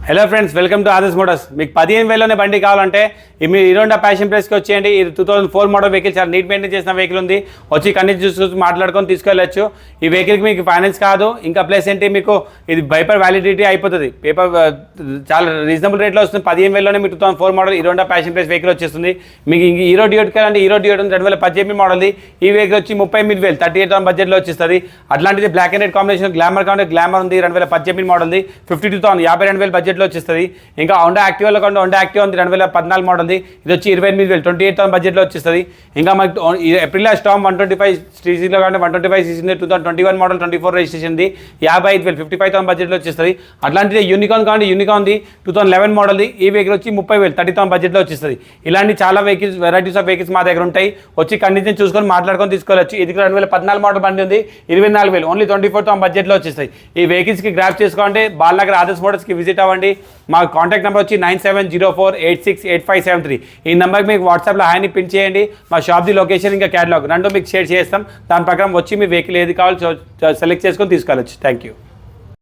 Hello friends, welcome to Adarsh Motors. మీకు 15,000లోనే బండి కావాలంటే మీరు హీరోహోండా ప్యాషన్ ప్రైస్కి వచ్చేయండి. ఇది 2004 మోడల్ వెహికల్, చాలా నీట్ మెయింటైన్ చేసిన వెహికల్ ఉంది. వచ్చి కండిషన్ చూసి మాట్లాడుకొని తీసుకెళ్ళచ్చు. ఈ వెహికల్కి మీకు ఫైనాన్స్ కాదు, ఇంకా ప్లస్ ఏంటి, మీకు ఇది బైపర్ వ్యాలిడిటీ అయిపోతుంది. పేపర్ చాలా రీజనబుల్ రేట్లో వస్తుంది. 15,000లోనే మీకు 2004 model Hero Honda passion price vehicle వచ్చేస్తుంది. మీకు హీరో డ్యూట్ అంటే హీరో డ్యూట్ 2018 మోడల్ది. ఈ వెహికల్ వచ్చి 38,000 38,000 బడ్జెట్లో వచ్చేస్తుంది. అట్లాంటిది black and white combination glamour కావాలి, గ్లామర్ ఉంది 2018 మోడల్ది. 52,000 52,000 బడ్జెట్లో వచ్చేస్తుంది. ఇంకా హోండా యాక్టివాలో కాకుండా హోండా యాక్టివా ఉంది 2014 మోడల్ది. ఇది వచ్చి 28,000 28,000 బడ్జెట్లో వచ్చేస్తుంది. ఇంకా మనకి ఏప్రిల్ స్టామ్ 125 సీసీలో కానీ 125 సీసీ 2021 మోడల్ 24 రిజిస్ట్రేషన్ది 55,000 55,000 బడ్జెట్లో వచ్చేస్తుంది. అట్లాంటిది యూనికాన్ కానీ యూనికాన్ ఉంది 2011 మోడల్ది. ఈ వెహికల్ వచ్చి 30,000 30,000 బడ్జెట్లో వచ్చేస్తుంది. ఇలాంటి చాలా వెహికల్స్, వెరైటీస్ ఆఫ్ వెహికల్స్ మా దగ్గర ఉంటాయి. వచ్చి కండిషన్ చూసుకొని మాట్లాడుకొని తీసుకోవచ్చు. ఇది 2014 మోడల్ బండి ఉంది, 24,000 ఓన్లీ 24,000 బడ్జెట్లో వచ్చేస్తాయి. ఈ వెహికల్స్కి గ్రాప్ చేసుకోవాలంటే బాలనగర్ ఆదర్శ్ మోటార్స్కి విజిట్ అవ్వండి. మా కాంటాక్ట్ నెంబర్ వచ్చి 9704868573. ఈ నెంబర్కి మీకు వాట్సాప్లో హాయ్ని పిన్ చేయండి. మా షాప్ది లొకేషన్ ఇంకా క్యాటలాగ్ రెండు మీకు షేర్ చేస్తాం. దాని ప్రకారం వచ్చి మీ వెహికల్ ఏది కావాలో సెలెక్ట్ చేసుకొని తీసుకెళ్ళచ్చు. Thank you.